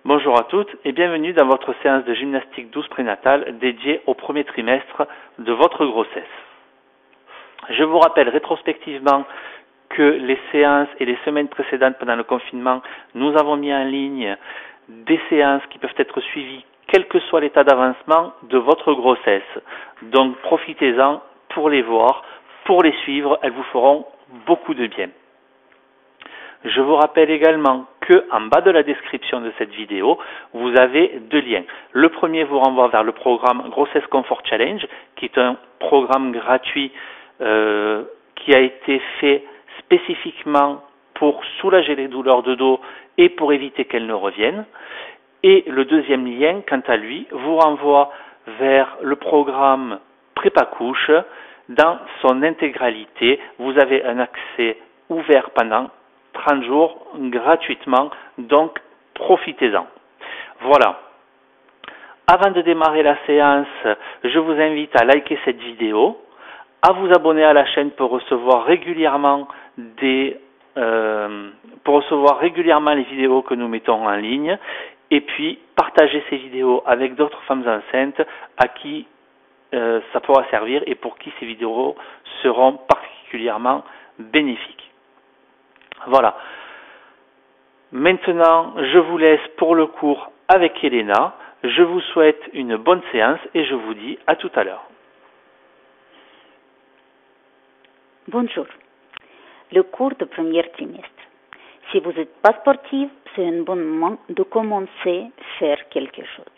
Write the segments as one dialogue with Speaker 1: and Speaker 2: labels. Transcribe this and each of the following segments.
Speaker 1: Bonjour à toutes et bienvenue dans votre séance de gymnastique douce prénatale dédiée au premier trimestre de votre grossesse. Je vous rappelle rétrospectivement que les séances et les semaines précédentes pendant le confinement, nous avons mis en ligne des séances qui peuvent être suivies quel que soit l'état d'avancement de votre grossesse. Donc profitez-en pour les voir, pour les suivre, elles vous feront beaucoup de bien. Je vous rappelle également que en bas de la description de cette vidéo, vous avez deux liens. Le premier vous renvoie vers le programme Grossesse Comfort Challenge, qui est un programme gratuit qui a été fait spécifiquement pour soulager les douleurs de dos et pour éviter qu'elles ne reviennent. Et le deuxième lien, quant à lui, vous renvoie vers le programme Prépa Couche dans son intégralité. Vous avez un accès ouvert pendant 30 jours gratuitement, donc profitez-en. Voilà. Avant de démarrer la séance, je vous invite à liker cette vidéo, à vous abonner à la chaîne pour recevoir régulièrement les vidéos que nous mettons en ligne, et puis partager ces vidéos avec d'autres femmes enceintes à qui ça pourra servir et pour qui ces vidéos seront particulièrement bénéfiques. Voilà. Maintenant, je vous laisse pour le cours avec Elena. Je vous souhaite une bonne séance et je vous dis à tout à l'heure.
Speaker 2: Bonjour. Le cours de premier trimestre. Si vous n'êtes pas sportif, c'est un bon moment de commencer à faire quelque chose.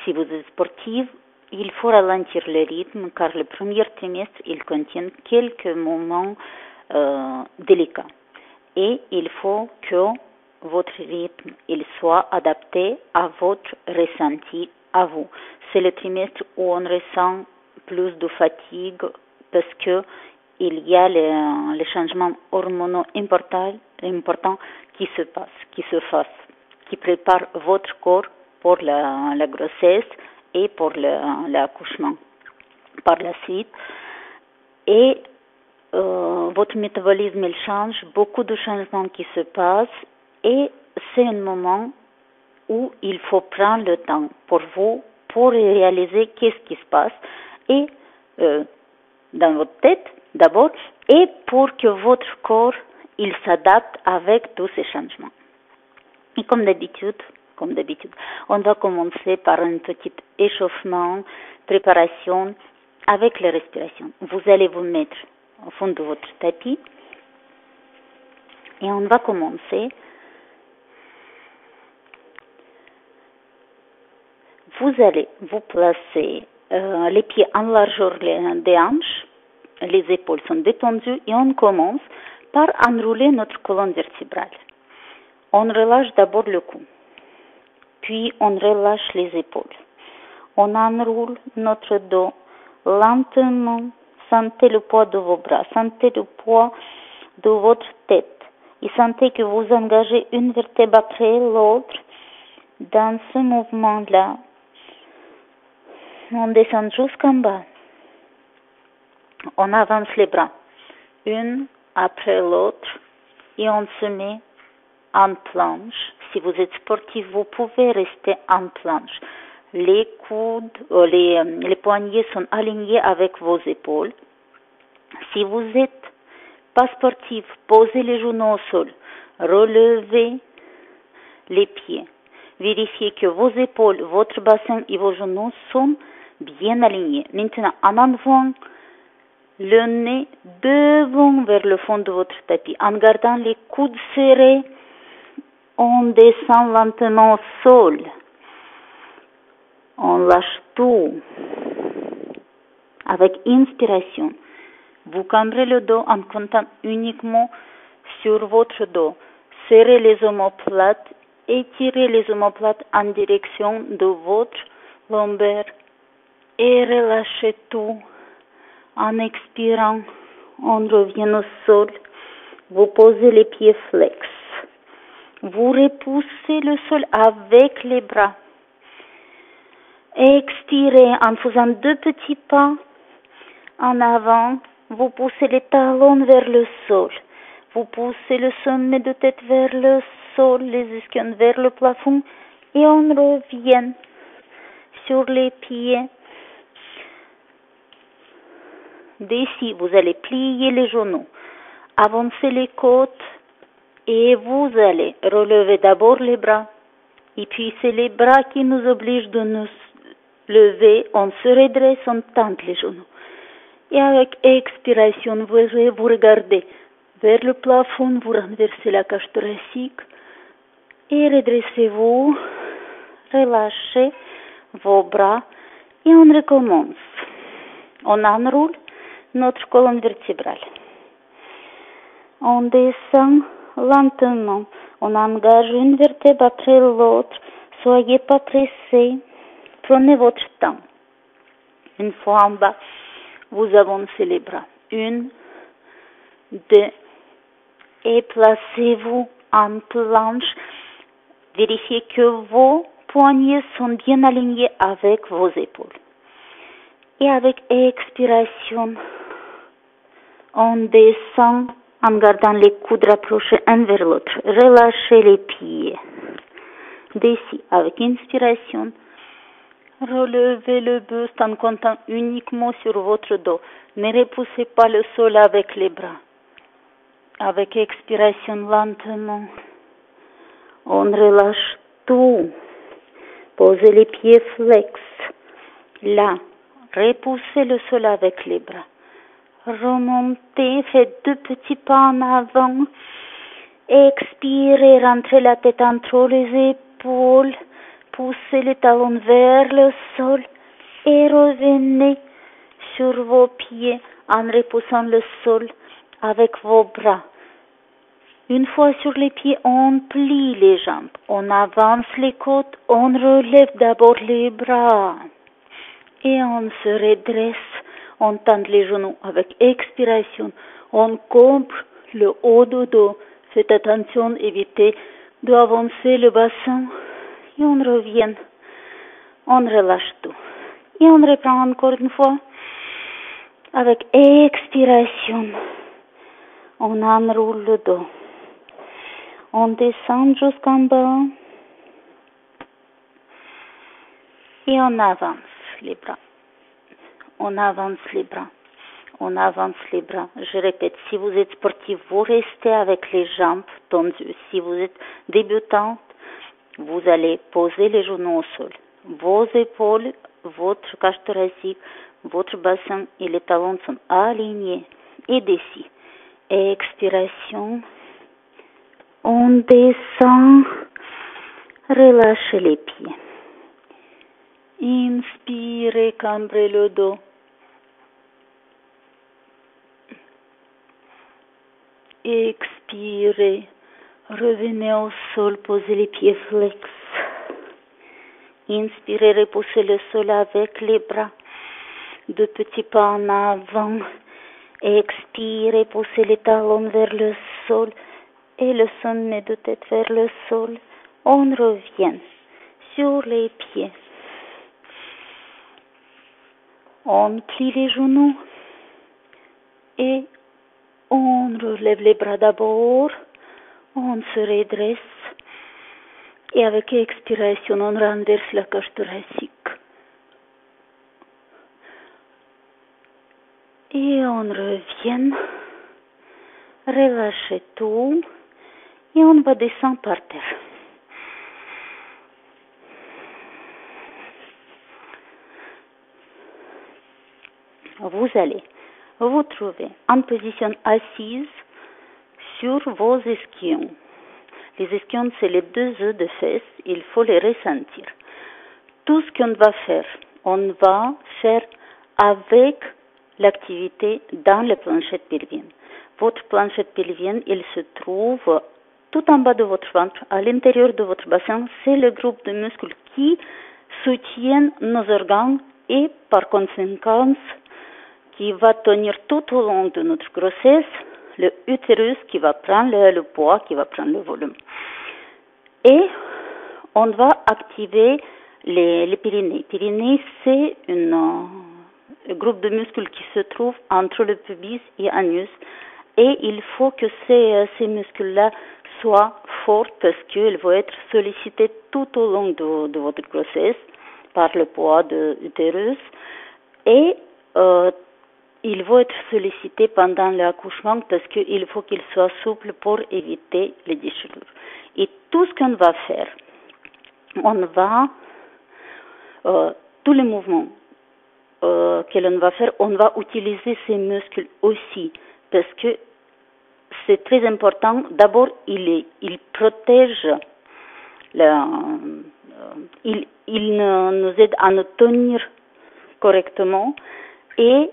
Speaker 2: Si vous êtes sportif, il faut ralentir le rythme car le premier trimestre, il contient quelques moments délicats. Et il faut que votre rythme il soit adapté à votre ressenti à vous. C'est le trimestre où on ressent plus de fatigue parce que il y a les changements hormonaux importants qui se fassent, qui préparent votre corps pour la grossesse et pour l'accouchement par la suite. Et votre métabolisme il change, beaucoup de changements qui se passent et c'est un moment où il faut prendre le temps pour vous, pour réaliser qu'est-ce qui se passe et dans votre tête d'abord et pour que votre corps il s'adapte avec tous ces changements. Et comme d'habitude, on va commencer par un petit échauffement, préparation avec la respiration. Vous allez vous mettre au fond de votre tapis et on va commencer. Vous allez vous placer les pieds en largeur des hanches, les épaules sont détendues et on commence par enrouler notre colonne vertébrale. On relâche d'abord le cou, puis on relâche les épaules. On enroule notre dos lentement. Sentez le poids de vos bras, sentez le poids de votre tête et sentez que vous engagez une vertèbre après l'autre dans ce mouvement-là. On descend jusqu'en bas. On avance les bras, une après l'autre et on se met en planche. Si vous êtes sportif, vous pouvez rester en planche. Les coudes, les poignets sont alignés avec vos épaules. Si vous n'êtes pas sportif, posez les genoux au sol, relevez les pieds. Vérifiez que vos épaules, votre bassin et vos genoux sont bien alignés. Maintenant, en enlevant le nez devant vers le fond de votre tapis, en gardant les coudes serrés, on descend lentement au sol. On lâche tout. Avec inspiration, vous cambrez le dos en comptant uniquement sur votre dos. Serrez les omoplates, étirez les omoplates en direction de votre lombaire et relâchez tout. En expirant, on revient au sol. Vous posez les pieds flex. Vous repoussez le sol avec les bras. Expirez en faisant 2 petits pas en avant. Vous poussez les talons vers le sol. Vous poussez le sommet de tête vers le sol, les ischions vers le plafond Et on revient sur les pieds. D'ici, vous allez plier les genoux, avancer les côtes et vous allez relever d'abord les bras. Et puis c'est les bras qui nous obligent de nous lever. On se redresse, on tente les genoux. Et avec expiration, vous regardez vers le plafond, vous renversez la cage thoracique et redressez-vous, relâchez vos bras et on recommence. On enroule notre colonne vertébrale. On descend lentement. On engage une vertèbre après l'autre. Soyez pas pressés. Prenez votre temps. Une fois en bas, vous avancez les bras. 1, 2, et placez-vous en planche. Vérifiez que vos poignets sont bien alignés avec vos épaules. Et avec expiration, on descend en gardant les coudes rapprochés un vers l'autre. Relâchez les pieds. D'ici, avec inspiration, relevez le buste en comptant uniquement sur votre dos. Ne repoussez pas le sol avec les bras. Avec expiration lentement, on relâche tout. Posez les pieds flex. Là, repoussez le sol avec les bras. Remontez, faites 2 petits pas en avant. Expirez, rentrez la tête entre les épaules. Poussez les talons vers le sol et revenez sur vos pieds en repoussant le sol avec vos bras. Une fois sur les pieds, on plie les jambes, on avance les côtes, on relève d'abord les bras et on se redresse, on tend les genoux avec expiration, on coupe le haut du dos. Faites attention, évitez d'avancer le bassin et on revient, on relâche tout. Et on reprend encore une fois avec expiration, on enroule le dos. On descend jusqu'en bas et on avance les bras. On avance les bras. On avance les bras. Je répète, si vous êtes sportif, vous restez avec les jambes tendues. Si vous êtes débutante, vous allez poser les genoux au sol. Vos épaules, votre cage thoracique, votre bassin et les talons sont alignés. Et d'ici, expiration. On descend, relâchez les pieds. Inspirez, cambrez le dos. Expirez, revenez au sol, posez les pieds flex. Inspirez, repoussez le sol avec les bras. 2 petits pas en avant. Expirez, poussez les talons vers le sol. Et le sommet de tête vers le sol. On revient sur les pieds. On plie les genoux et on relève les bras d'abord. On se redresse et avec expiration, on renverse la cage thoracique. Et on revient. Relâchez tout. Et on va descendre par terre. Vous allez vous trouver en position assise sur vos ischions. Les ischions, c'est les 2 œufs de fesses. Il faut les ressentir. Tout ce qu'on va faire, on va faire avec l'activité dans la planchette pelvienne. Votre planchette pelvienne, elle se trouve tout en bas de votre ventre, à l'intérieur de votre bassin. C'est le groupe de muscles qui soutiennent nos organes et par conséquent qui va tenir tout au long de notre grossesse le utérus qui va prendre le poids, qui va prendre le volume. Et on va activer les périnées. Périnées, c'est un groupe de muscles qui se trouve entre le pubis et l'anus. Et il faut que ces muscles-là soit forte parce qu'elle va être sollicitée tout au long de votre grossesse par le poids de l'utérus et il va être sollicité pendant l'accouchement parce qu'il faut qu'il soit souple pour éviter les déchirures. Et tout ce qu'on va faire, on va, tous les mouvements que l'on va faire, on va utiliser ces muscles aussi parce que c'est très important. D'abord, il protège, il nous aide à nous tenir correctement et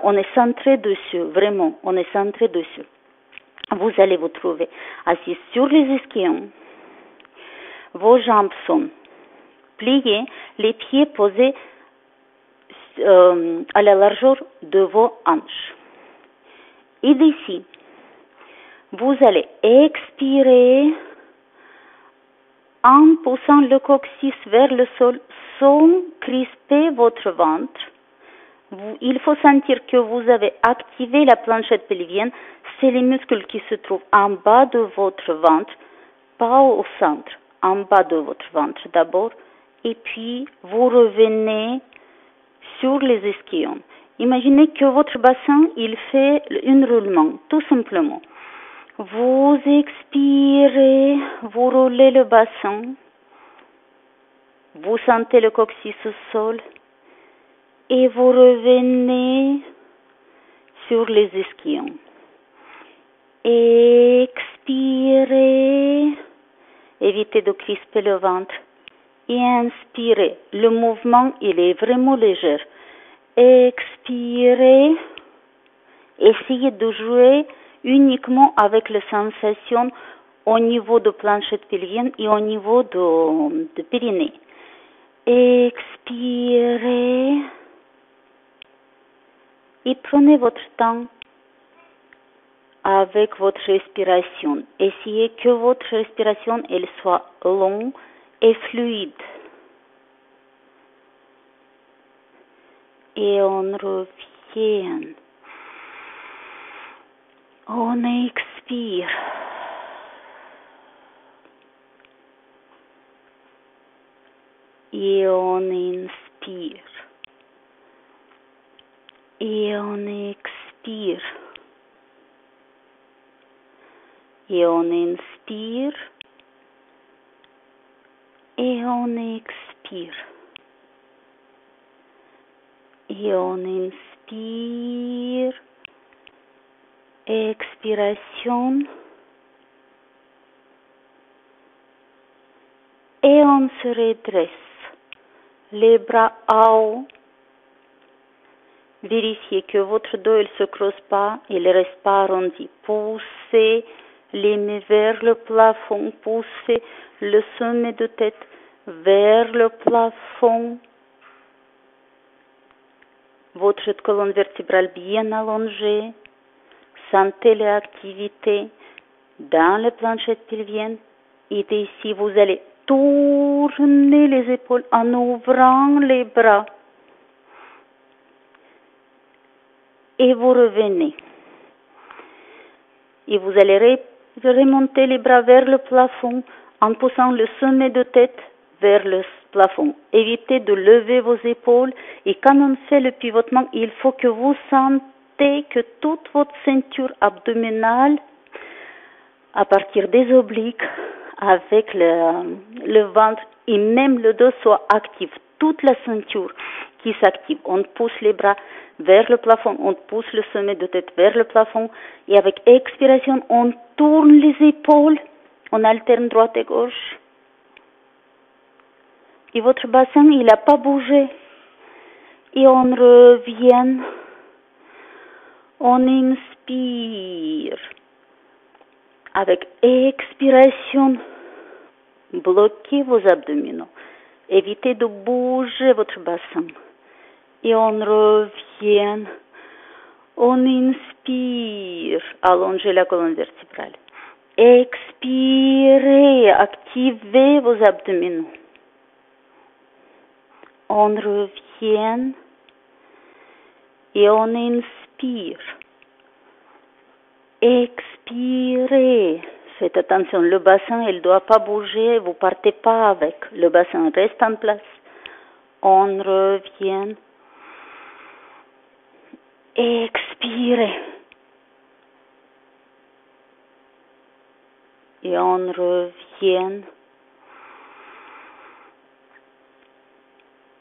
Speaker 2: on est centré dessus, vraiment, on est centré dessus. Vous allez vous trouver assis sur les ischions, vos jambes sont pliées, les pieds posés à la largeur de vos hanches. Et d'ici, vous allez expirer en poussant le coccyx vers le sol sans crisper votre ventre. Il faut sentir que vous avez activé la planchette pelvienne. C'est les muscles qui se trouvent en bas de votre ventre, pas au centre, en bas de votre ventre d'abord. Et puis, vous revenez sur les ischions. Imaginez que votre bassin, il fait un roulement, tout simplement. Vous expirez, vous roulez le bassin, vous sentez le coccyx au sol et vous revenez sur les ischions. Expirez, évitez de crisper le ventre et inspirez. Le mouvement, il est vraiment léger. Expirez, essayez de jouer uniquement avec les sensations au niveau de planchette pelvienne et au niveau de périnée. Expirez et prenez votre temps avec votre respiration. Essayez que votre respiration elle soit longue et fluide. Et on revient. On expire. Et on inspire. Et on expire. Et on inspire. Et on expire. Et on inspire. Expiration. Et on se redresse. Les bras en haut. Vérifiez que votre dos ne se creuse pas, il ne reste pas arrondi. Poussez les mains vers le plafond. Poussez le sommet de tête vers le plafond. Votre colonne vertébrale bien allongée. Sentez l'activité dans la planchette pelvienne. Et d'ici, vous allez tourner les épaules en ouvrant les bras. Et vous revenez. Et vous allez remonter les bras vers le plafond en poussant le sommet de tête vers le plafond. Évitez de lever vos épaules et quand on fait le pivotement, il faut que vous sentez que toute votre ceinture abdominale, à partir des obliques, avec le ventre et même le dos soit actif. Toute la ceinture qui s'active. On pousse les bras vers le plafond, on pousse le sommet de tête vers le plafond et avec expiration, on tourne les épaules, on alterne droite et gauche. Et votre bassin, il n'a pas bougé. Et on revient. On inspire. Avec expiration, bloquez vos abdominaux. Évitez de bouger votre bassin. Et on revient. On inspire. Allongez la colonne vertébrale. Expirez. Activez vos abdominaux. On revient. Et on inspire. Expirez. Faites attention, le bassin, il ne doit pas bouger, vous partez pas avec. Le bassin reste en place. On revient. Expirez. Et on revient.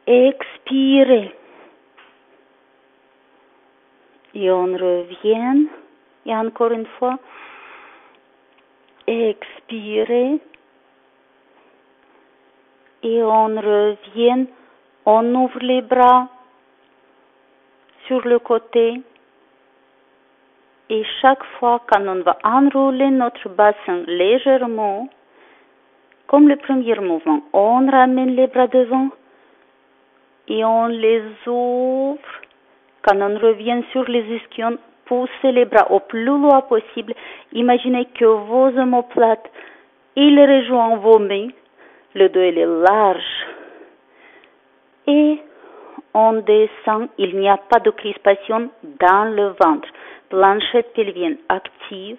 Speaker 2: Expirez. Et on revient. Et encore une fois. Expirez. Et on revient. On ouvre les bras sur le côté. Et chaque fois quand on va enrouler notre bassin légèrement, comme le premier mouvement, on ramène les bras devant et on les ouvre. Quand on revient sur les ischions, poussez les bras au plus loin possible. Imaginez que vos omoplates, ils rejoignent vos mains. Le dos il est large. Et on descend. Il n'y a pas de crispation dans le ventre. Planchette pelvienne active.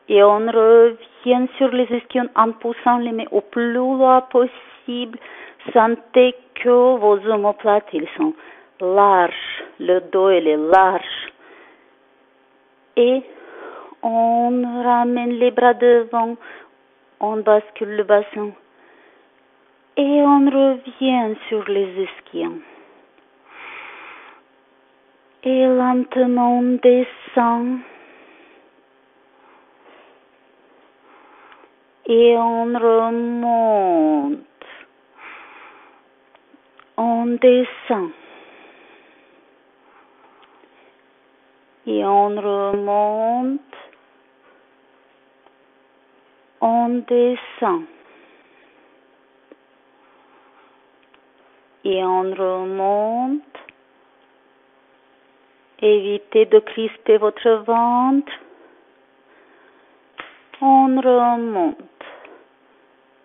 Speaker 2: Et on revient sur les ischions en poussant les mains au plus loin possible. Sentez que vos omoplates, ils sont larges. Le dos, il est large. Et on ramène les bras devant. On bascule le bassin. Et on revient sur les ischions. Et lentement on descend. Et on remonte. On descend. Et on remonte. On descend. Et on remonte. Évitez de crisper votre ventre. On remonte.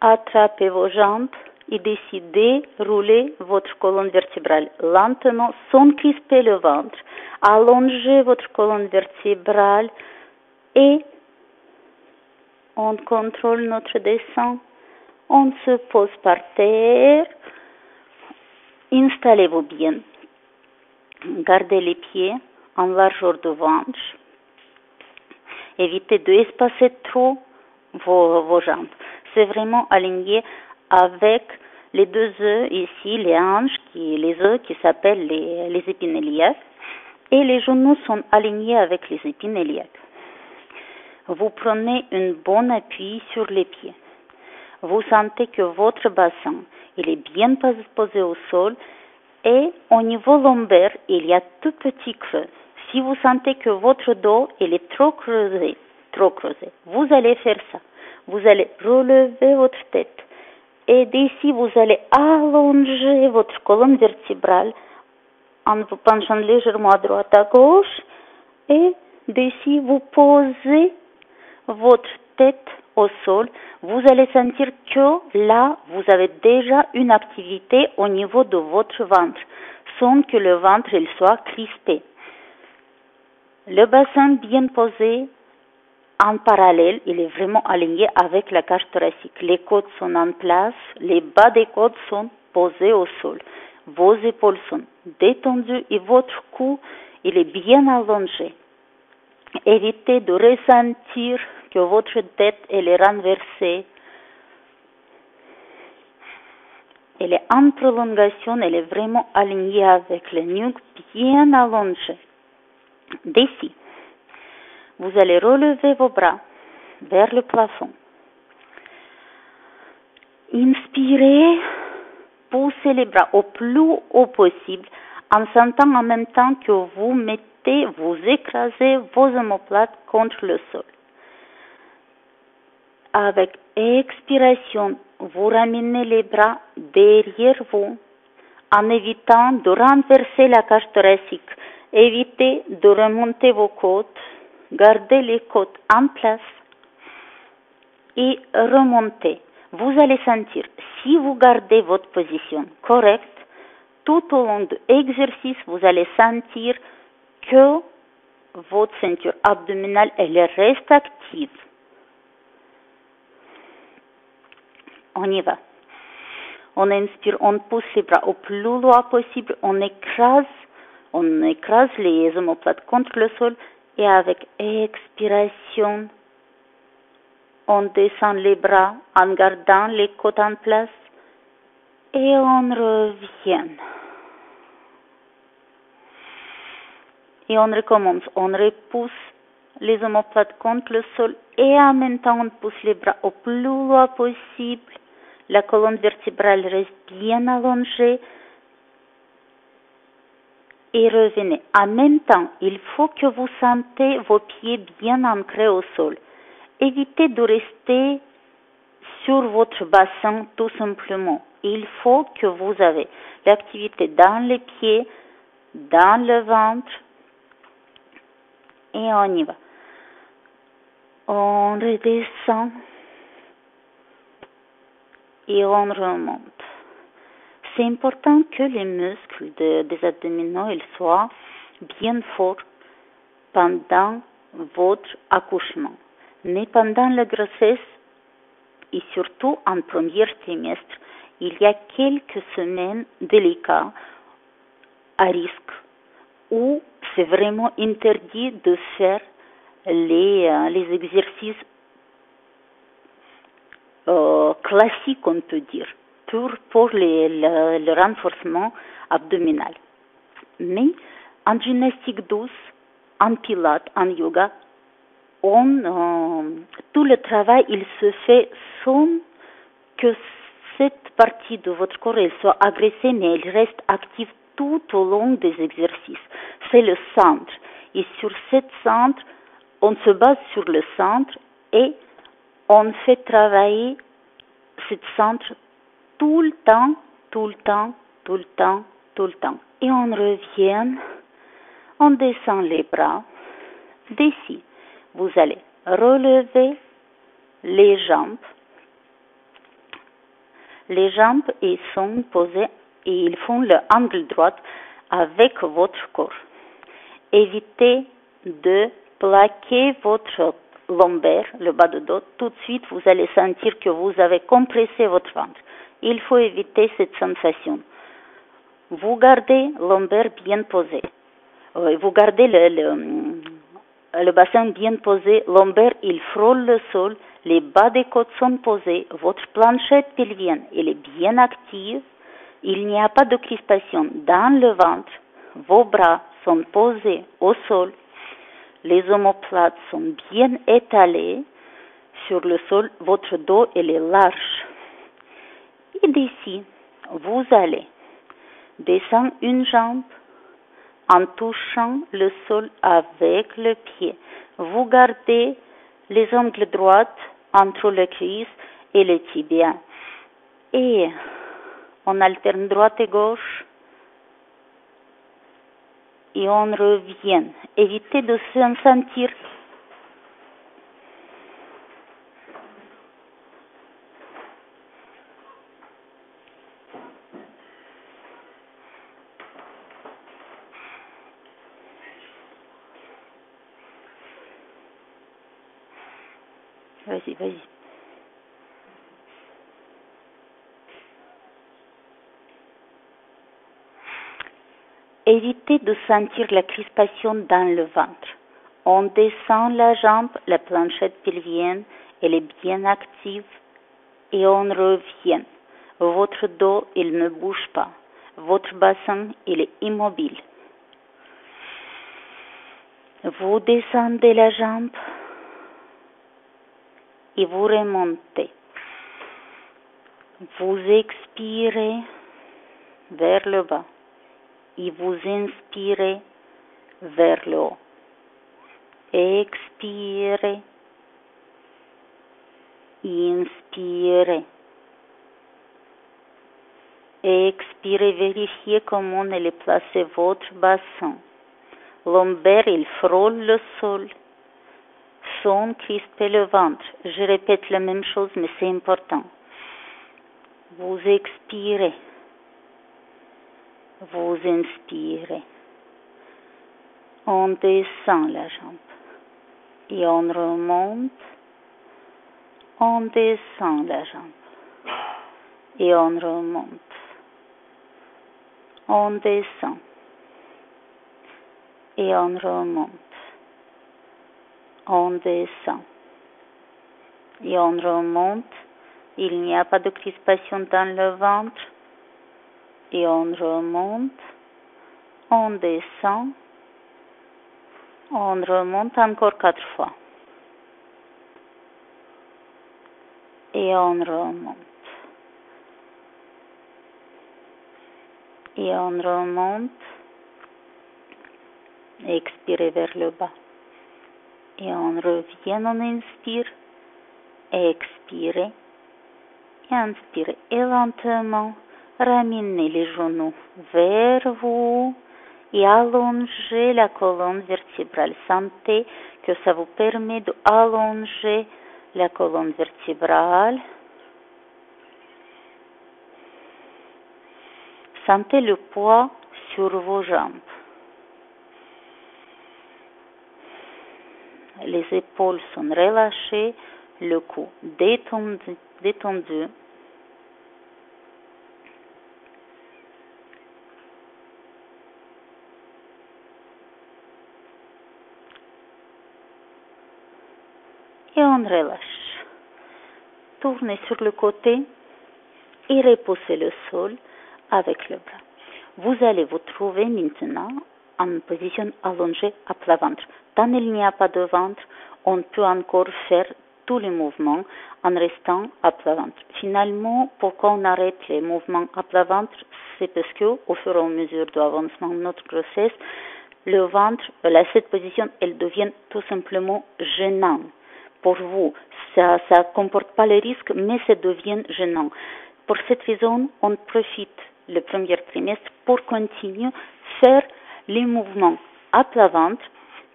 Speaker 2: Attrapez vos jambes et décidez de rouler votre colonne vertébrale lentement sans crisper le ventre. Allongez votre colonne vertébrale et on contrôle notre descente. On se pose par terre. Installez-vous bien. Gardez les pieds en largeur de ventre. Évitez de espacer trop vos jambes. C'est vraiment aligné avec les deux œufs ici, les hanches, les œufs qui s'appellent les épines iliaques. Et les genoux sont alignés avec les épines iliaques. Vous prenez un bon appui sur les pieds. Vous sentez que votre bassin il est bien posé au sol et au niveau lombaire, il y a tout petit creux. Si vous sentez que votre dos il est trop creusé, vous allez faire ça. Vous allez relever votre tête et d'ici vous allez allonger votre colonne vertébrale en vous penchant légèrement à droite à gauche et d'ici vous posez votre tête au sol. Vous allez sentir que là vous avez déjà une activité au niveau de votre ventre sans que le ventre il soit crispé. Le bassin bien posé en parallèle, il est vraiment aligné avec la cage thoracique. Les côtes sont en place, les bas des côtes sont posés au sol. Vos épaules sont détendues et votre cou, il est bien allongé. Évitez de ressentir que votre tête elle est renversée. Elle est en prolongation, elle est vraiment alignée avec le nuque bien allongé. D'ici, vous allez relever vos bras vers le plafond. Inspirez, poussez les bras au plus haut possible en sentant en même temps que vous écrasez vos omoplates contre le sol. Avec expiration, vous ramenez les bras derrière vous en évitant de renverser la cage thoracique. Évitez de remonter vos côtes. Gardez les côtes en place et remontez. Vous allez sentir, si vous gardez votre position correcte, tout au long de l'exercice, vous allez sentir que votre ceinture abdominale, elle reste active. On y va. On inspire, on pousse les bras au plus loin possible, on écrase les omoplates contre le sol et avec expiration, on descend les bras en gardant les côtes en place et on revient. Et on recommence, on repousse les omoplates contre le sol et en même temps on pousse les bras au plus loin possible. La colonne vertébrale reste bien allongée et revenez. En même temps, il faut que vous sentez vos pieds bien ancrés au sol. Évitez de rester sur votre bassin tout simplement. Il faut que vous avez l'activité dans les pieds, dans le ventre et on y va. On redescend et on remonte. C'est important que les muscles des abdominaux ils soient bien forts pendant votre accouchement. Mais pendant la grossesse et surtout en premier trimestre, il y a quelques semaines délicates à risque où c'est vraiment interdit de faire les exercices classiques, on peut dire, pour le renforcement abdominal. Mais en gymnastique douce, en pilates, en yoga, tout le travail il se fait sans que cette partie de votre corps elle soit agressée, mais elle reste active tout au long des exercices. C'est le centre. Et sur ce centre, on se base sur le centre et on fait travailler ce centre tout le temps, tout le temps, tout le temps, tout le temps. Et on revient, on descend les bras. D'ici, vous allez relever les jambes. Les jambes ils sont posées et ils font l'angle droit avec votre corps. Évitez de plaquer votre lombaire, le bas de dos. Tout de suite, vous allez sentir que vous avez compressé votre ventre. Il faut éviter cette sensation. Vous gardez lombaire bien posé. Vous gardez le bassin bien posé. Lombaire, il frôle le sol. Les bas des côtes sont posés. Votre planchette pelvienne, elle est bien active. Il n'y a pas de crispation dans le ventre. Vos bras sont posés au sol. Les omoplates sont bien étalées sur le sol. Votre dos, il est large. Et d'ici, vous allez descendre une jambe en touchant le sol avec le pied. Vous gardez les ongles droits entre le cuisse et le tibia. Et on alterne droite et gauche. Et on revient. Évitez de se sentir. Vas-y, vas-y. Évitez de sentir la crispation dans le ventre. On descend la jambe, la planchette pelvienne, elle est bien active et on revient. Votre dos, il ne bouge pas. Votre bassin, il est immobile. Vous descendez la jambe et vous remontez. Vous expirez vers le bas et vous inspirez vers le haut. Expirez, inspirez. Expirez, vérifiez comment elle est placé votre bassin. Lombaire, il frôle le sol. Sans crisper le ventre. Je répète la même chose, mais c'est important. Vous expirez. Vous inspirez. On descend la jambe. Et on remonte. On descend la jambe. Et on remonte. On descend. Et on remonte. On descend. Et on remonte. Il n'y a pas de crispation dans le ventre. Et on remonte. On descend. On remonte encore 4 fois. Et on remonte. Et on remonte. Expirez vers le bas. Et on revient, on inspire. Expirez. Et inspirez. Et lentement, ramenez les genoux vers vous. Et allongez la colonne vertébrale. Sentez que ça vous permet d'allonger la colonne vertébrale. Sentez le poids sur vos jambes. Les épaules sont relâchées, le cou détendu. Et on relâche. Tournez sur le côté et repoussez le sol avec le bras. Vous allez vous trouver maintenant en position allongée à plat ventre. Tant il n'y a pas de ventre, on peut encore faire tous les mouvements en restant à plat ventre. Finalement, pourquoi on arrête les mouvements à plat ventre? C'est parce que, au fur et à mesure de l'avancement de notre grossesse, le ventre, cette position, elle devient tout simplement gênante. Pour vous, ça comporte pas les risques, mais ça devient gênant. Pour cette raison, on profite le premier trimestre pour continuer à faire les mouvements à plat ventre,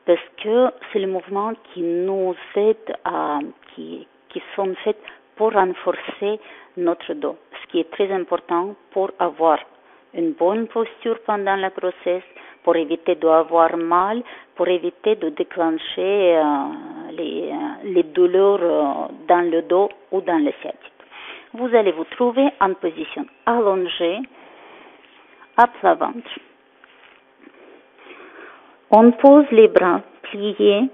Speaker 2: parce que c'est les mouvements qui nous aident qui sont faits pour renforcer notre dos, ce qui est très important pour avoir une bonne posture pendant la grossesse, pour éviter d'avoir mal, pour éviter de déclencher les douleurs dans le dos ou dans le sciatique. Vous allez vous trouver en position allongée, à plat ventre. On pose les bras pliés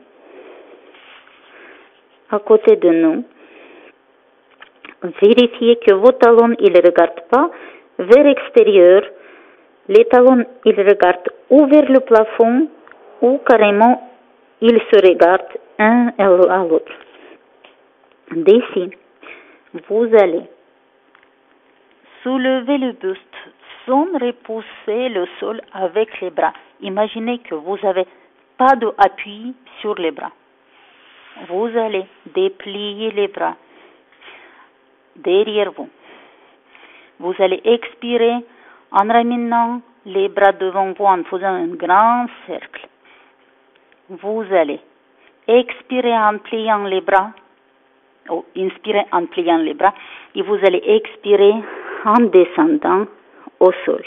Speaker 2: à côté de nous. Vérifiez que vos talons ne regardent pas vers l'extérieur. Les talons, ils regardent ou vers le plafond ou carrément, ils se regardent un à l'autre. D'ici, vous allez soulever le buste sans repousser le sol avec les bras. Imaginez que vous n'avez pas d'appui sur les bras. Vous allez déplier les bras derrière vous. Vous allez expirer en ramenant les bras devant vous en faisant un grand cercle. Vous allez expirer en pliant les bras, ou inspirer en pliant les bras, et vous allez expirer en descendant au sol.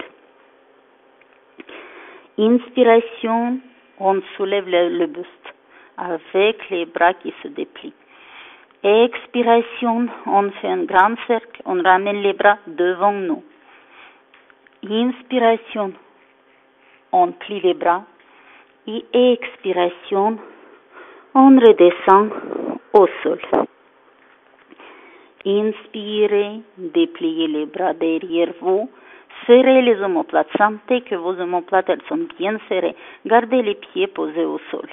Speaker 2: Inspiration, on soulève le buste avec les bras qui se déplient. Expiration, on fait un grand cercle, on ramène les bras devant nous. Inspiration, on plie les bras. Et expiration, on redescend au sol. Inspirez, dépliez les bras derrière vous. Serrez les omoplates. Sentez que vos omoplates elles sont bien serrées. Gardez les pieds posés au sol.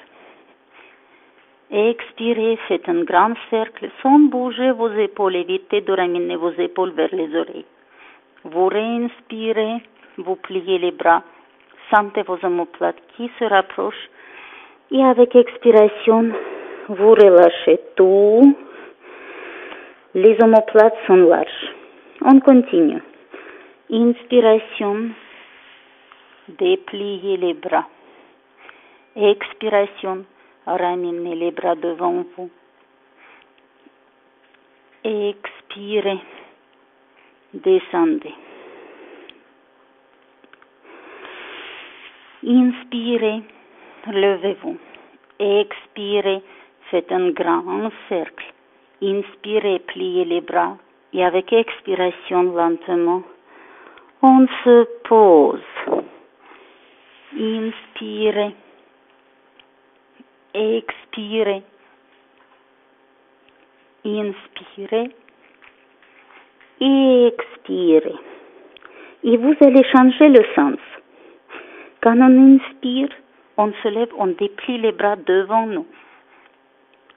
Speaker 2: Expirez, faites un grand cercle sans bouger vos épaules. Évitez de ramener vos épaules vers les oreilles. Vous réinspirez, vous pliez les bras. Sentez vos omoplates qui se rapprochent. Et avec expiration, vous relâchez tout. Les omoplates sont larges. On continue. Inspiration, dépliez les bras. Expiration, ramenez les bras devant vous. Expirez, descendez. Inspirez, levez-vous. Expirez, faites un grand cercle. Inspirez, pliez les bras. Et avec expiration lentement, on se pose. Inspirez. Expirez. Inspirez. Expirez. Et vous allez changer le sens. Quand on inspire, on se lève, on déplie les bras devant nous.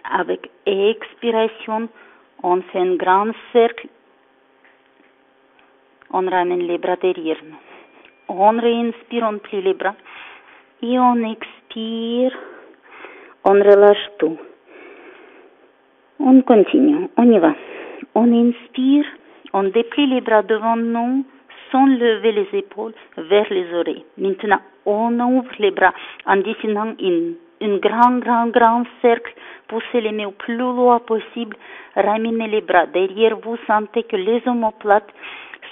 Speaker 2: Avec expiration, on fait un grand cercle. On ramène les bras derrière nous. On réinspire, on plie les bras. Et on expire. On relâche tout. On continue. On y va. On inspire. On déplie les bras devant nous sans lever les épaules vers les oreilles. Maintenant, on ouvre les bras en dessinant un grand cercle. Poussez les mains au plus loin possible. Ramenez les bras derrière vous. Sentez que les omoplates,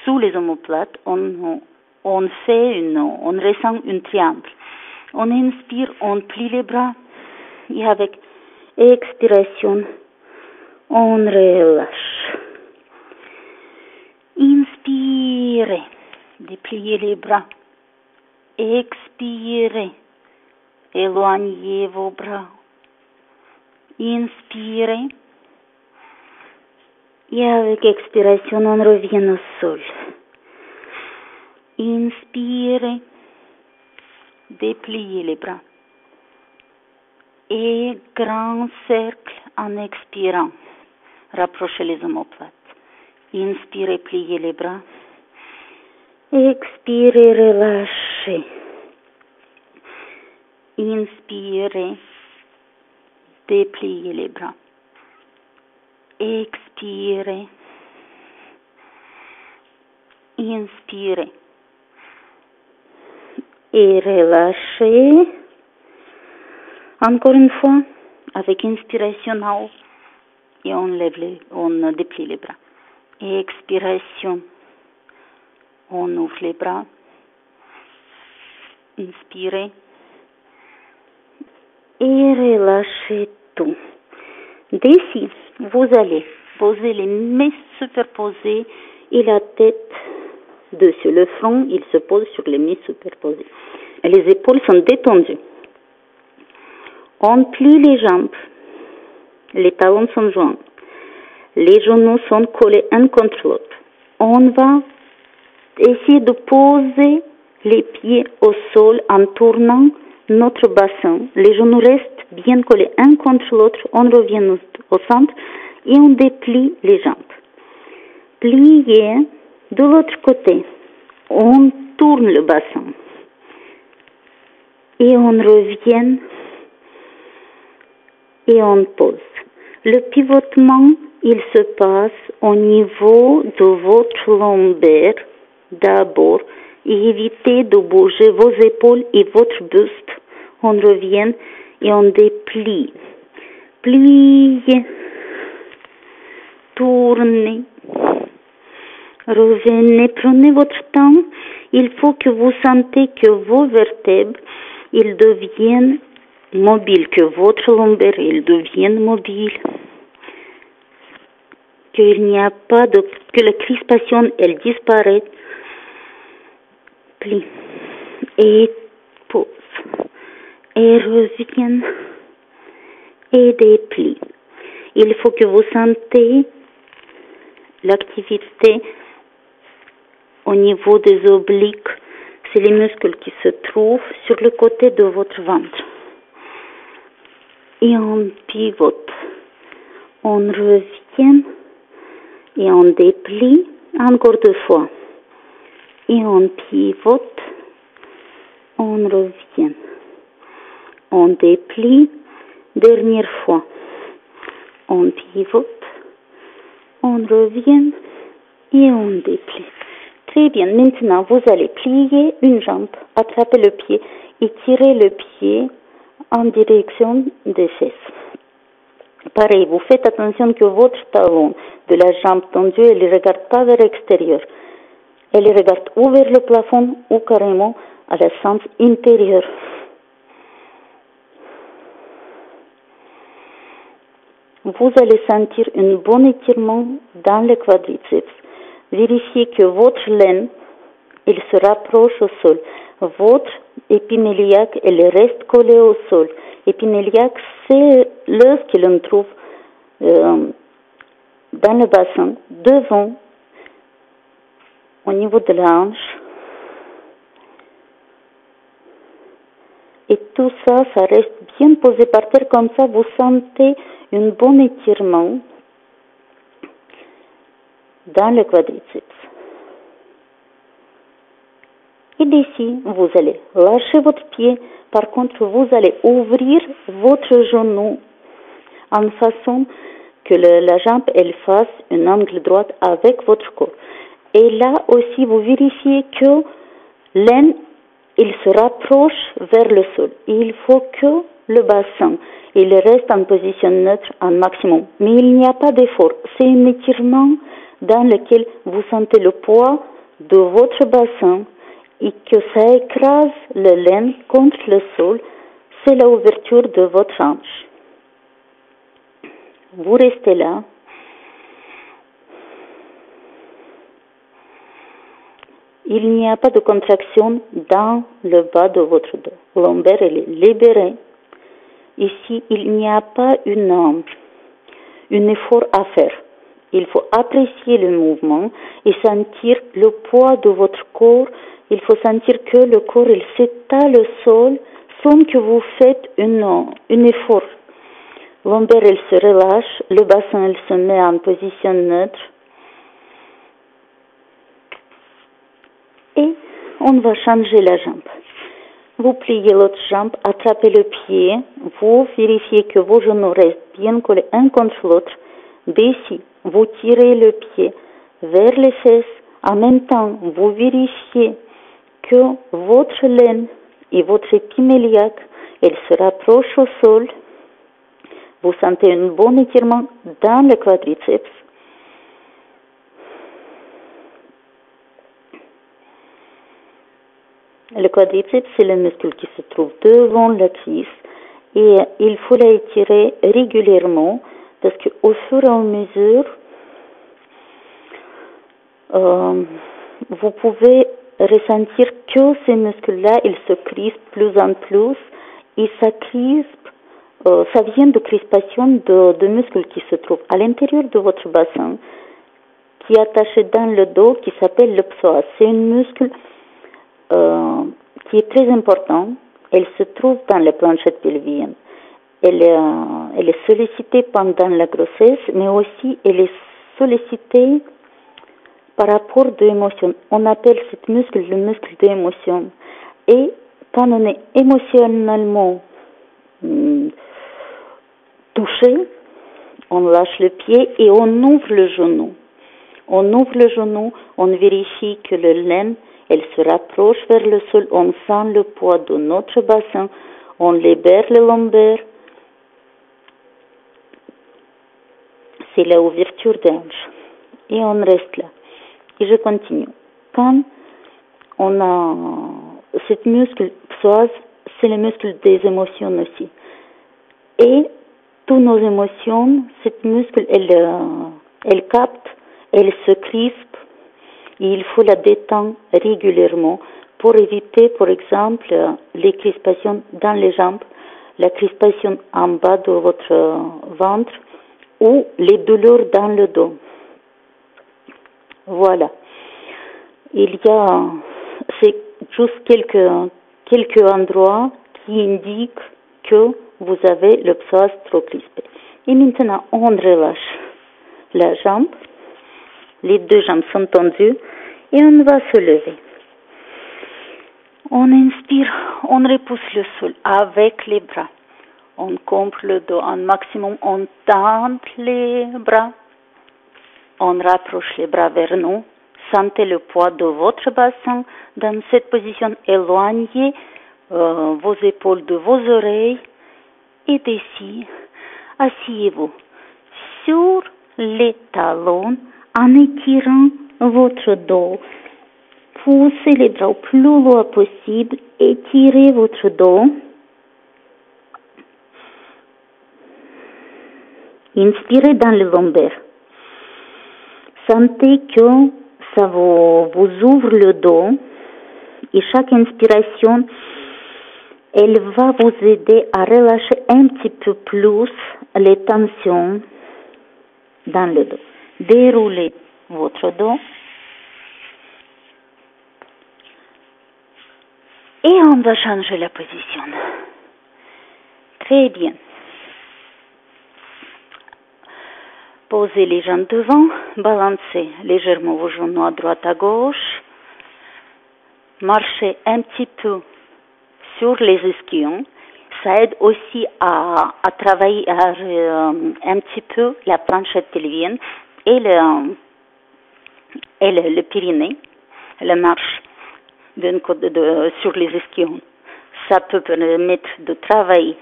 Speaker 2: sous les omoplates, on ressent un triangle. On inspire, on plie les bras. Et avec expiration, on relâche. Inspirez, dépliez les bras. Expirez, éloignez vos bras. Inspirez. Et avec expiration, on revient au sol. Inspirez, dépliez les bras. Et grand cercle en expirant. Rapprochez les omoplates. Inspirez, pliez les bras. Expirez, relâchez. Inspirez, dépliez les bras. Expirez. Inspirez. Et relâchez. Encore une fois, avec inspiration en haut. Et on déplie les bras. Et expiration. On ouvre les bras. Inspirez. Et relâchez tout. D'ici, vous allez poser les mains superposées et la tête dessus. Le front, il se pose sur les mains superposées. Et les épaules sont détendues. On plie les jambes. Les talons sont joints. Les genoux sont collés un contre l'autre. On va essayer de poser les pieds au sol en tournant notre bassin. Les genoux restent bien collés un contre l'autre. On revient au centre et on déplie les jambes. Pliez de l'autre côté. On tourne le bassin. Et on revient et on pose. Le pivotement, il se passe au niveau de votre lombaire d'abord et évitez de bouger vos épaules et votre buste. On revient et on déplie. Pliez. Tournez. Revenez, prenez votre temps. Il faut que vous sentez que vos vertèbres, ils deviennent mobiles, que votre lombaire, il devienne mobile. Qu'il n'y a pas que la crispation, elle disparaît. Plie. Et pose. Et reviennent. Et déplie. Il faut que vous sentez l'activité au niveau des obliques. C'est les muscles qui se trouvent sur le côté de votre ventre. Et on pivote. On revient et on déplie encore 2 fois. Et on pivote. On revient. On déplie. Dernière fois. On pivote. On revient et on déplie. Très bien. Maintenant, vous allez plier une jambe, attraper le pied et tirer le pied en direction des fesses. Pareil, vous faites attention que votre talon de la jambe tendue, elle ne regarde pas vers l'extérieur. Elle regarde ou vers le plafond ou carrément à la sens intérieur. vous allez sentir un bon étirement dans le quadriceps. Vérifiez que votre laine, il se rapproche au sol. Votre épinélioque, elle reste collée au sol. Épinélioque, c'est l'os que l'on trouve dans le bassin, devant, au niveau de la hanche. Et tout ça, ça reste bien posé par terre, comme ça vous sentez un bon étirement dans le quadriceps. Et d'ici, vous allez lâcher votre pied. Par contre, vous allez ouvrir votre genou en façon que la jambe, elle fasse un angle droit avec votre corps. Et là aussi, vous vérifiez que l'aine, il se rapproche vers le sol. Il faut que le bassin, il reste en position neutre en maximum. Mais il n'y a pas d'effort. C'est un étirement dans lequel vous sentez le poids de votre bassin et que ça écrase le laine contre le sol. C'est l'ouverture de votre hanche. Vous restez là. Il n'y a pas de contraction dans le bas de votre dos. Lombaire, elle est libérée. Ici, il n'y a pas un effort à faire. Il faut apprécier le mouvement et sentir le poids de votre corps. Il faut sentir que le corps, il s'étale au sol sans que vous faites un effort. Lombaire, elle se relâche. Le bassin, il se met en position neutre. Et on va changer la jambe. Vous pliez l'autre jambe, attrapez le pied, vous vérifiez que vos genoux restent bien collés un contre l'autre. D'ici, vous tirez le pied vers les fesses. En même temps, vous vérifiez que votre laine et votre épinélioque, elles se rapprochent au sol. Vous sentez un bon étirement dans le quadriceps. Le quadriceps, c'est le muscle qui se trouve devant la cuisse et il faut l'étirer régulièrement parce qu'au fur et à mesure, vous pouvez ressentir que ces muscles-là, ils se crispent plus en plus et ça crispe, ça vient de crispation de muscles qui se trouvent à l'intérieur de votre bassin, qui est attaché dans le dos, qui s'appelle le psoas. C'est un muscle qui est très important. Elle se trouve dans la planchette pelvienne. Elle est sollicitée pendant la grossesse, mais aussi elle est sollicitée par rapport aux émotions. On appelle ce muscle le muscle d'émotion. Et quand on est émotionnellement touché, on lâche le pied et on ouvre le genou. On ouvre le genou, on vérifie que le laine, elle se rapproche vers le sol, on sent le poids de notre bassin, on libère le lombaire. C'est l'ouverture des hanches. Et on reste là. Et je continue. Quand on a cette muscle psoas, c'est le muscle des émotions aussi. Et toutes nos émotions, cette muscle, elle capte, elle se crispe. Et il faut la détendre régulièrement pour éviter, par exemple, les crispations dans les jambes, la crispation en bas de votre ventre ou les douleurs dans le dos. Voilà. C'est juste quelques endroits qui indiquent que vous avez le psoas trop crispé. Et maintenant, on relâche la jambe. Les deux jambes sont tendues et on va se lever. On inspire, on repousse le sol avec les bras. On compte le dos en maximum, on tend les bras. On rapproche les bras vers nous. Sentez le poids de votre bassin dans cette position. Éloignez vos épaules de vos oreilles. Et d'ici, asseyez-vous sur les talons en étirant votre dos. Poussez les bras au plus loin possible. Étirez votre dos. Inspirez dans le lombaire. Sentez que ça vous ouvre le dos et chaque inspiration, elle va vous aider à relâcher un petit peu plus les tensions dans le dos. Déroulez votre dos et on va changer la position. Très bien. Posez les jambes devant, balancez légèrement vos genoux à droite à gauche, marchez un petit peu sur les ischions. Ça aide aussi à travailler un petit peu la planchette pelvienne et le périnée, la marche sur les ischions. Ça peut permettre de travailler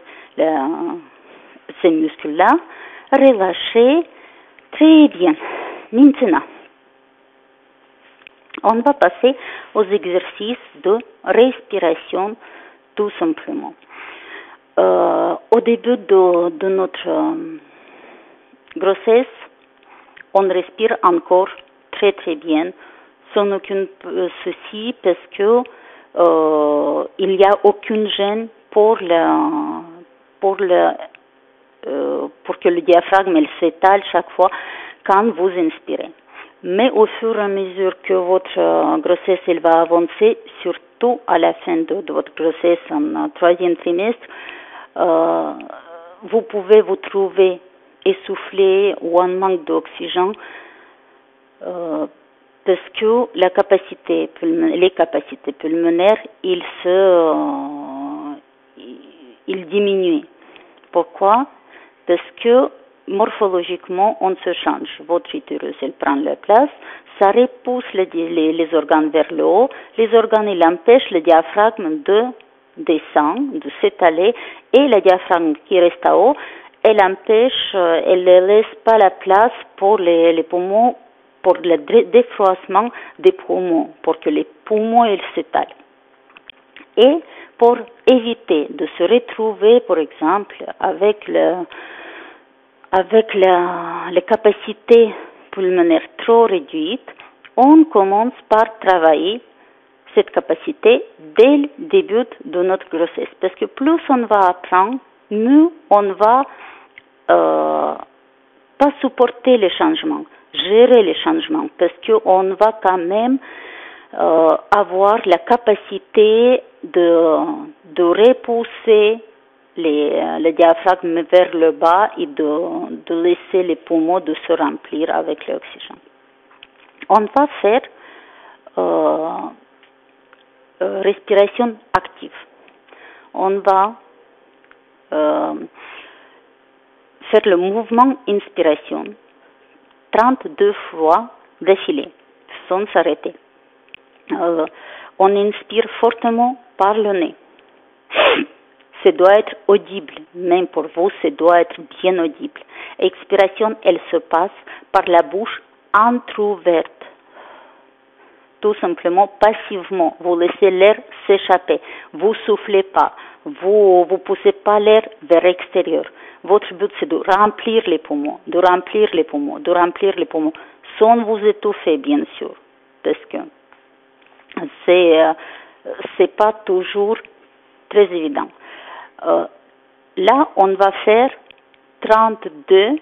Speaker 2: ces muscles-là, relâcher. Très bien. Maintenant, on va passer aux exercices de respiration tout simplement. Au début de notre grossesse, on respire encore très très bien, sans aucun souci, parce que il n'y a aucune gêne pour que le diaphragme s'étale chaque fois quand vous inspirez. Mais au fur et à mesure que votre grossesse elle va avancer, surtout à la fin de votre grossesse en troisième trimestre, vous pouvez vous trouver essoufflé ou en manque d'oxygène parce que les capacités pulmonaires, ils diminuent. Pourquoi? Parce que morphologiquement, on se change. Votre utérus, elle prend la place, ça repousse les organes vers le haut. Les organes, ils empêchent le diaphragme de descendre, de s'étaler, et le diaphragme qui reste à haut, elle ne laisse pas la place pour les poumons, pour le défroissement des poumons, pour que les poumons, ils s'étalent. Et pour éviter de se retrouver, par exemple, avec les capacités pulmonaires trop réduites, on commence par travailler cette capacité dès le début de notre grossesse. Parce que plus on va apprendre, mieux on va pas supporter les changements, gérer les changements, parce qu'on va quand même avoir la capacité de repousser le diaphragme vers le bas et de laisser les poumons de se remplir avec l'oxygène. On va faire respiration active. On va faire le mouvement inspiration 32 fois d'affilée, sans s'arrêter. On inspire fortement par le nez. Ça doit être audible, même pour vous, ça doit être bien audible. Expiration, elle se passe par la bouche entrouverte. Tout simplement, passivement, vous laissez l'air s'échapper. Vous soufflez pas, vous poussez pas l'air vers l'extérieur. Votre but, c'est de remplir les poumons, sans vous étouffer, bien sûr, parce que c'est pas toujours très évident. Là, on va faire 32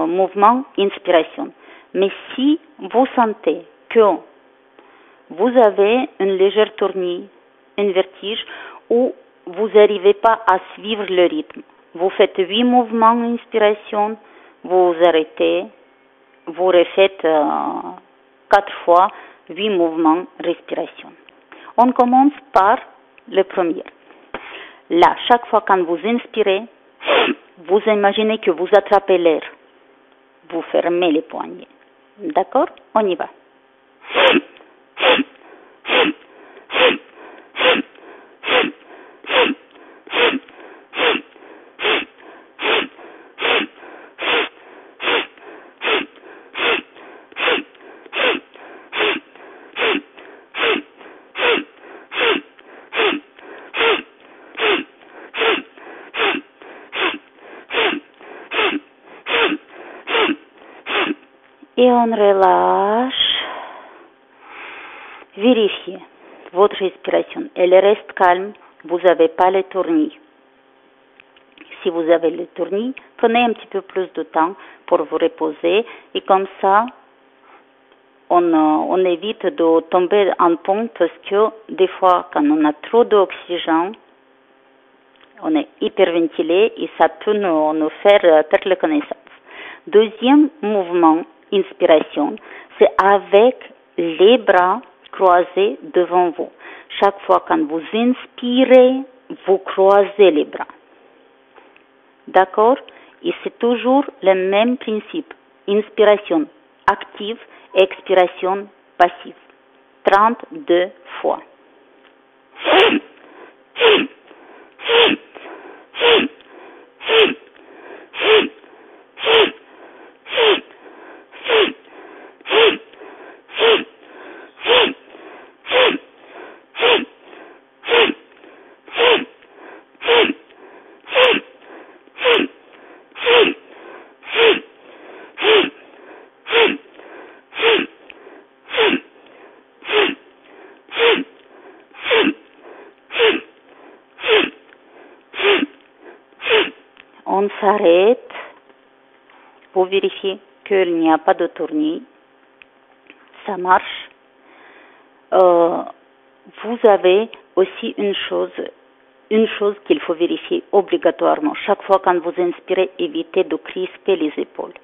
Speaker 2: mouvements inspiration. Mais si vous sentez que vous avez une légère tournie, un vertige, ou vous n'arrivez pas à suivre le rythme, vous faites 8 mouvements inspiration, vous arrêtez, vous refaites 4 fois 8 mouvements respiration. On commence par le premier. Là, chaque fois quand vous inspirez, vous imaginez que vous attrapez l'air. Vous fermez les poignets. D'accord? On y va. Et on relâche. Vérifiez votre respiration. Elle reste calme. Vous n'avez pas le tournis. Si vous avez le tournis, prenez un petit peu plus de temps pour vous reposer. Et comme ça, on évite de tomber en pompe parce que des fois, quand on a trop d'oxygène, on est hyperventilé et ça peut nous faire perdre la connaissance. Deuxième mouvement, inspiration, c'est avec les bras croisés devant vous. Chaque fois quand vous inspirez, vous croisez les bras. D'accord? Et c'est toujours le même principe. Inspiration active, expiration passive. 32 fois. On s'arrête pour vérifier qu'il n'y a pas de tournis. Ça marche. Vous avez aussi une chose qu'il faut vérifier obligatoirement. Chaque fois quand vous inspirez, évitez de crisper les épaules.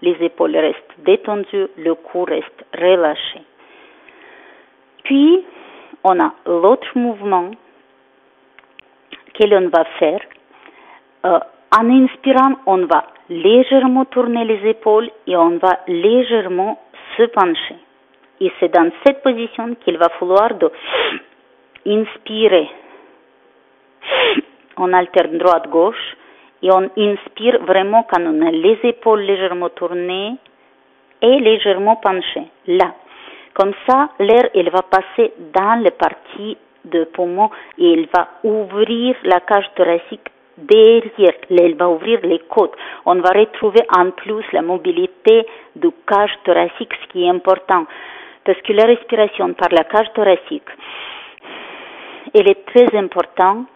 Speaker 2: Les épaules restent détendues, le cou reste relâché. Puis, on a l'autre mouvement que l'on va faire. En inspirant, on va légèrement tourner les épaules et on va légèrement se pencher. Et c'est dans cette position qu'il va falloir inspirer. On alterne droite-gauche et on inspire vraiment quand on a les épaules légèrement tournées et légèrement penchées. Là. Comme ça, l'air, il va passer dans les parties de poumon et il va ouvrir la cage thoracique derrière, il va ouvrir les côtes. On va retrouver en plus la mobilité du cage thoracique, ce qui est important. Parce que la respiration par la cage thoracique, elle est très importante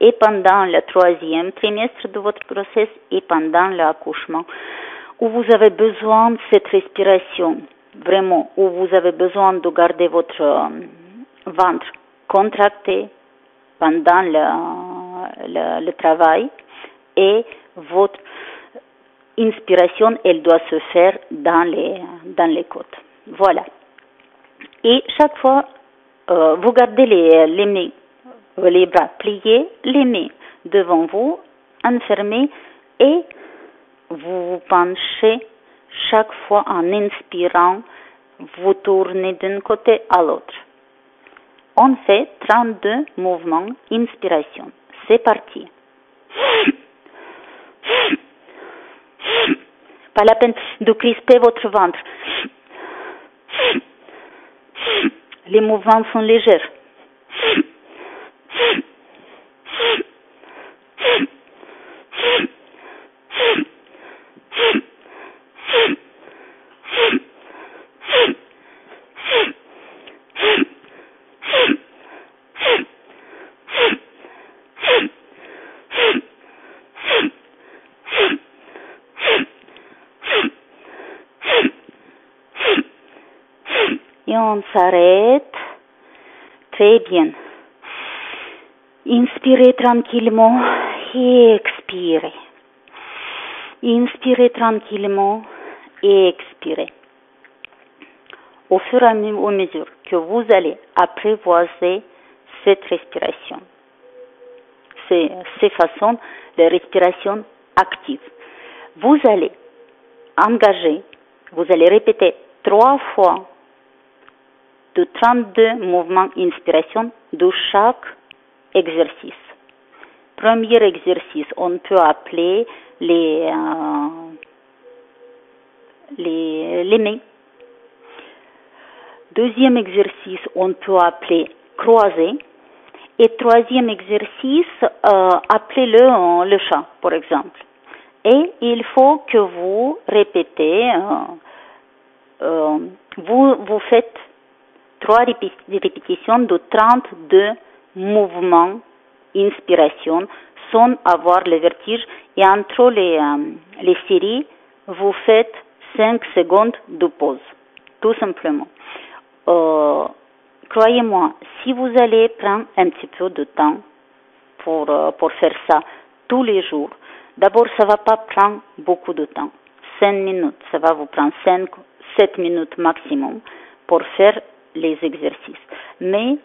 Speaker 2: et pendant le 3e trimestre de votre grossesse et pendant l'accouchement, où vous avez besoin de cette respiration, vraiment, où vous avez besoin de garder votre ventre contracté pendant le travail et votre inspiration, elle doit se faire dans les côtes. Voilà. Et chaque fois, vous gardez les mains, les bras pliés, les mains devant vous, enfermés, et vous vous penchez chaque fois en inspirant, vous tournez d'un côté à l'autre. On fait 32 mouvements inspiration. C'est parti. Pas la peine de crisper votre ventre. Les mouvements sont légers. Et on s'arrête. Très bien. Inspirez tranquillement et expirez. Inspirez tranquillement et expirez. Au fur et à mesure que vous allez apprivoiser cette respiration, ces façons de respiration active, vous allez engager, vous allez répéter 3 fois de 32 mouvements inspiration de chaque exercice. Premier exercice, on peut appeler les mains. Deuxième exercice, on peut appeler croisé. Et troisième exercice, appelez-le le chat, par exemple. Et il faut que vous répétez, vous faites 3 répétitions de 32 mouvements, inspiration, sans avoir le vertige. Et entre les séries, vous faites 5 secondes de pause, tout simplement. Croyez-moi, si vous allez prendre un petit peu de temps pour faire ça tous les jours, d'abord, ça ne va pas prendre beaucoup de temps. 5 minutes, ça va vous prendre 7 minutes maximum pour faire les exercices. Mais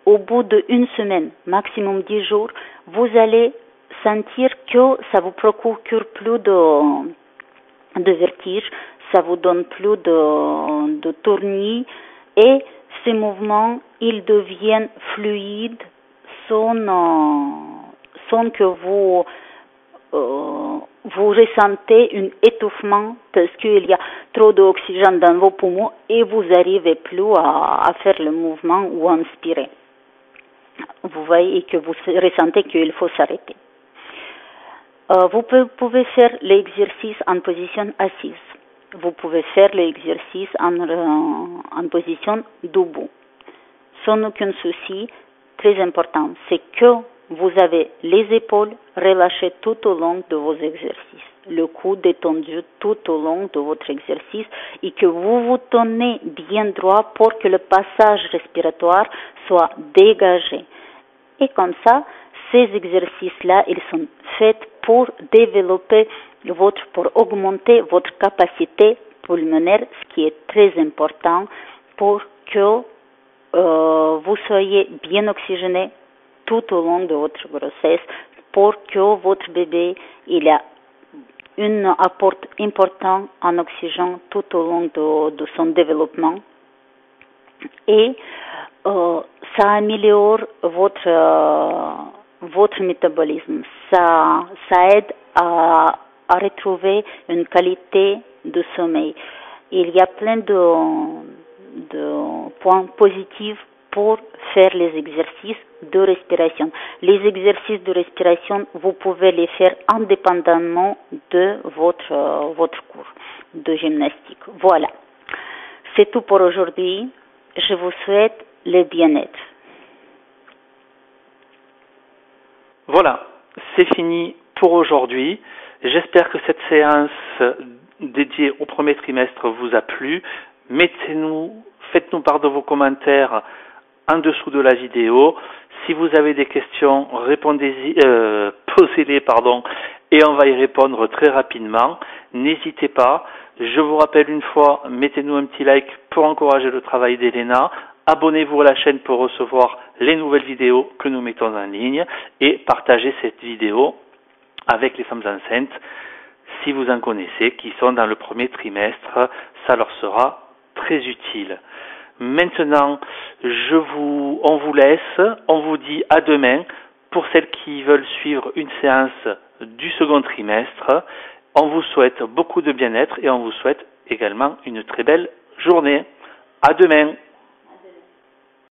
Speaker 2: au bout d'une semaine, maximum 10 jours, vous allez sentir que ça vous procure plus de vertige, ça vous donne plus de tournis et ces mouvements, ils deviennent fluides sans que vous ressentez un étouffement parce qu'il y a trop d'oxygène dans vos poumons et vous n'arrivez plus à faire le mouvement ou à inspirer. Vous voyez que vous ressentez qu'il faut s'arrêter. Vous pouvez faire l'exercice en position assise. Vous pouvez faire l'exercice en position debout. Sans aucun souci, très important, c'est que vous avez les épaules relâchées tout au long de vos exercices, le cou détendu tout au long de votre exercice et que vous vous tenez bien droit pour que le passage respiratoire soit dégagé. Et comme ça, ces exercices-là, ils sont faits pour développer pour augmenter votre capacité pulmonaire, ce qui est très important pour que vous soyez bien oxygéné tout au long de votre grossesse, pour que votre bébé il a un apport important en oxygène tout au long de son développement. Et ça améliore votre métabolisme. Ça aide à retrouver une qualité de sommeil. Il y a plein de points positifs pour faire les exercices de respiration. Les exercices de respiration, vous pouvez les faire indépendamment de votre cours de gymnastique. Voilà. C'est tout pour aujourd'hui. Je vous souhaite le bien-être.
Speaker 1: Voilà, c'est fini pour aujourd'hui. J'espère que cette séance dédiée au premier trimestre vous a plu. Faites-nous part de vos commentaires en dessous de la vidéo. Si vous avez des questions, posez-les, et on va y répondre très rapidement. N'hésitez pas. Je vous rappelle une fois, mettez-nous un petit like pour encourager le travail d'Elena. Abonnez-vous à la chaîne pour recevoir les nouvelles vidéos que nous mettons en ligne et partagez cette vidéo avec les femmes enceintes si vous en connaissez qui sont dans le premier trimestre. Ça leur sera très utile. Maintenant, on vous laisse, on vous dit à demain pour celles qui veulent suivre une séance du second trimestre. On vous souhaite beaucoup de bien-être et on vous souhaite également une très belle journée. À demain.